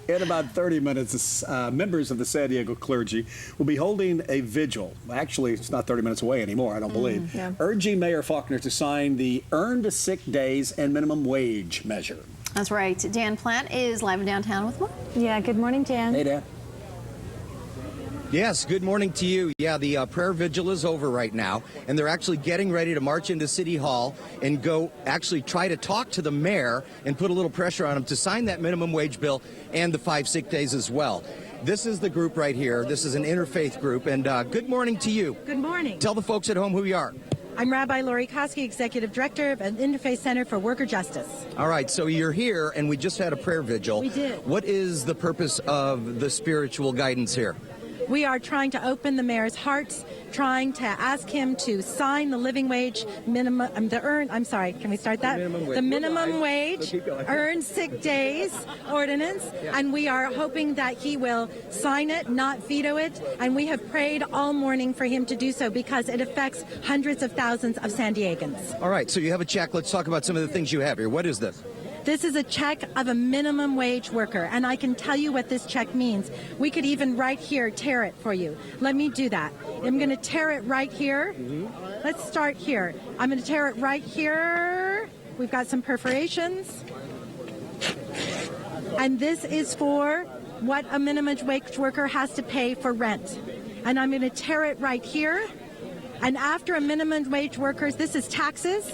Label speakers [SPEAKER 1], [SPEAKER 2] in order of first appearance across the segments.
[SPEAKER 1] In about 30 minutes, members of the San Diego clergy will be holding a vigil. Actually, it's not 30 minutes away anymore, I don't believe.
[SPEAKER 2] Yeah.
[SPEAKER 1] Urging Mayor Faulkner to sign the earned sick days and minimum wage measure.
[SPEAKER 2] That's right. Dan Platt is live in downtown with more.
[SPEAKER 3] Yeah, good morning, Dan.
[SPEAKER 1] Hey, Dan.
[SPEAKER 4] Yes, good morning to you. Yeah, the prayer vigil is over right now, and they're actually getting ready to march into City Hall and go actually try to talk to the mayor and put a little pressure on him to sign that minimum wage bill and the 5 sick days as well. This is the group right here. This is an interfaith group, and good morning to you.
[SPEAKER 5] Good morning.
[SPEAKER 4] Tell the folks at home who you are.
[SPEAKER 5] I'm Rabbi Lori KUSI, Executive Director of an Interfaith Center for Worker Justice.
[SPEAKER 4] All right, so you're here, and we just had a prayer vigil.
[SPEAKER 5] We did.
[SPEAKER 4] What is the purpose of the spiritual guidance here?
[SPEAKER 5] We are trying to open the mayor's hearts, trying to ask him to sign the living wage minimum, can we start that? The minimum wage earned sick days ordinance, and we are hoping that he will sign it, not veto it, and we have prayed all morning for him to do so because it affects hundreds of thousands of San Diegans.
[SPEAKER 4] All right, so you have a check. Let's talk about some of the things you have here. What is this?
[SPEAKER 5] This is a check of a minimum wage worker, and I can tell you what this check means. We could even right here tear it for you. Let me do that. I'm going to tear it right here. Let's start here. I'm going to tear it right here. We've got some perforations. And this is for what a minimum wage worker has to pay for rent. And I'm going to tear it right here. And after a minimum wage worker, this is taxes.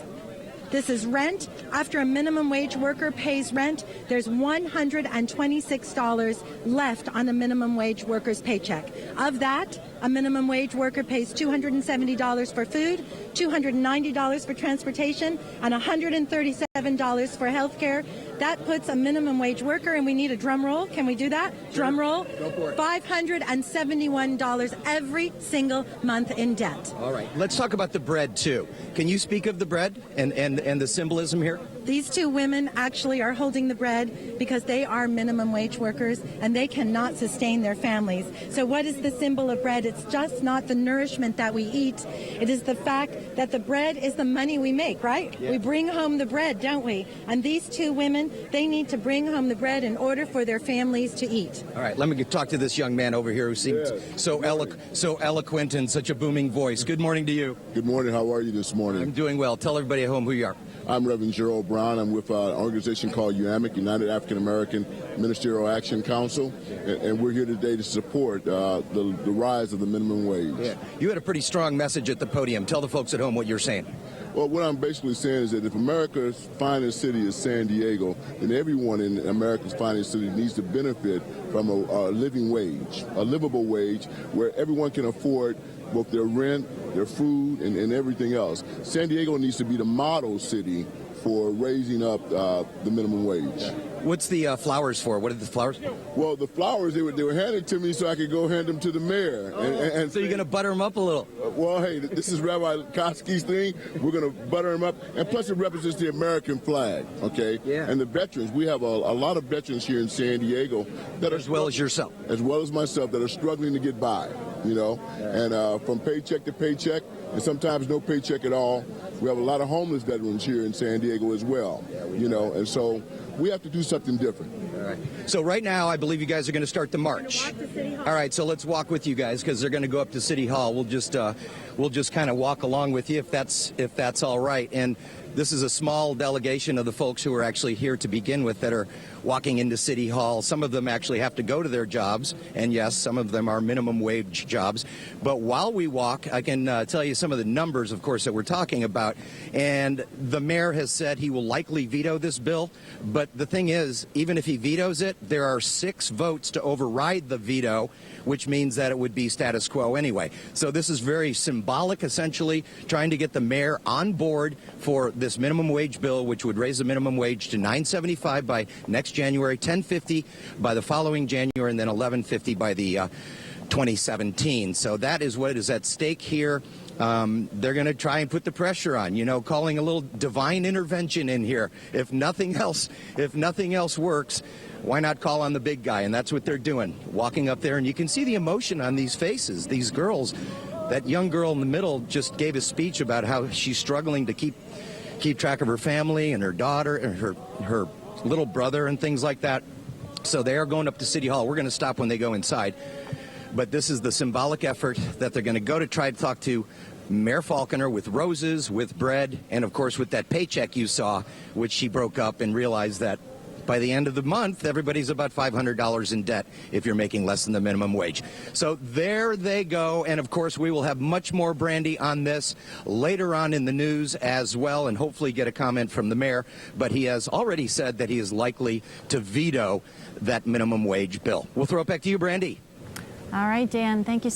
[SPEAKER 5] This is rent. After a minimum wage worker pays rent, there's $126 left on a minimum wage worker's paycheck. Of that, a minimum wage worker pays $270 for food, $290 for transportation, and $137 for health care. That puts a minimum wage worker, and we need a drum roll. Can we do that?
[SPEAKER 4] Sure.
[SPEAKER 5] Drum roll.
[SPEAKER 4] Go for it.
[SPEAKER 5] $571 every single month in debt.
[SPEAKER 4] All right. Let's talk about the bread, too. Can you speak of the bread and the symbolism here?
[SPEAKER 5] These two women actually are holding the bread because they are minimum wage workers and they cannot sustain their families. So what is the symbol of bread? It's just not the nourishment that we eat. It is the fact that the bread is the money we make, right?
[SPEAKER 4] Yeah.
[SPEAKER 5] We bring home the bread, don't we? And these two women, they need to bring home the bread in order for their families to eat.
[SPEAKER 4] All right. Let me talk to this young man over here who seems so eloquent and such a booming voice. Good morning to you.
[SPEAKER 6] Good morning. How are you this morning?
[SPEAKER 4] I'm doing well. Tell everybody at home who you are.
[SPEAKER 6] I'm Reverend Gerald Brown. I'm with an organization called UAMIC, United African American Ministerial Action Council, and we're here today to support the rise of the minimum wage.
[SPEAKER 4] Yeah. You had a pretty strong message at the podium. Tell the folks at home what you're saying.
[SPEAKER 6] Well, what I'm basically saying is that if America's finest city is San Diego, then everyone in America's finest city needs to benefit from a living wage, a livable wage where everyone can afford both their rent, their food, and everything else. San Diego needs to be the model city for raising up the minimum wage.
[SPEAKER 4] What's the flowers for? What are the flowers?
[SPEAKER 6] Well, the flowers, they were handed to me so I could go hand them to the mayor. And
[SPEAKER 4] So you're going to butter them up a little?
[SPEAKER 6] Well, hey, this is Rabbi Koski's thing. We're going to butter them up. And plus it represents the American flag, okay?
[SPEAKER 4] Yeah.
[SPEAKER 6] And the veterans. We have a lot of veterans here in San Diego that are...
[SPEAKER 4] As well as yourself.
[SPEAKER 6] As well as myself, that are struggling to get by, you know? And from paycheck to paycheck, and sometimes no paycheck at all. We have a lot of homeless veterans here in San Diego as well, you know? And so we have to do something different.
[SPEAKER 4] All right. So right now, I believe you guys are going to start the march. All right, so let's walk with you guys because they're going to go up to City Hall. We'll just kind of walk along with you if that's all right. And this is a small delegation of the folks who are actually here to begin with that are walking into City Hall. Some of them actually have to go to their jobs, and yes, some of them are minimum wage jobs. But while we walk, I can tell you some of the numbers, of course, that we're talking about. And the mayor has said he will likely veto this bill. But the thing is, even if he vetoes it, there are 6 votes to override the veto, which means that it would be status quo anyway. So this is very symbolic, essentially, trying to get the mayor on board for this minimum wage bill, which would raise the minimum wage to $9.75 by next January, $10.50 by the following January, and then $11.50 by the 2017. So that is what is at stake here. They're going to try and put the pressure on, you know, calling a little divine intervention in here. If nothing else works, why not call on the big guy? And that's what they're doing, walking up there. And you can see the emotion on these faces, these girls. That young girl in the middle just gave a speech about how she's struggling to keep track of her family and her daughter and her little brother and things like that. So they are going up to City Hall. We're going to stop when they go inside. But this is the symbolic effort that they're going to go to try to talk to Mayor Falconer with roses, with bread, and of course with that paycheck you saw, which she broke up and realized that by the end of the month, everybody's about $500 in debt if you're making less than the minimum wage. So there they go. And of course, we will have much more, Brandy, on this later on in the news as well, and hopefully get a comment from the mayor. But he has already said that he is likely to veto that minimum wage bill. We'll throw it back to you, Brandy.
[SPEAKER 2] All right, Dan, thank you.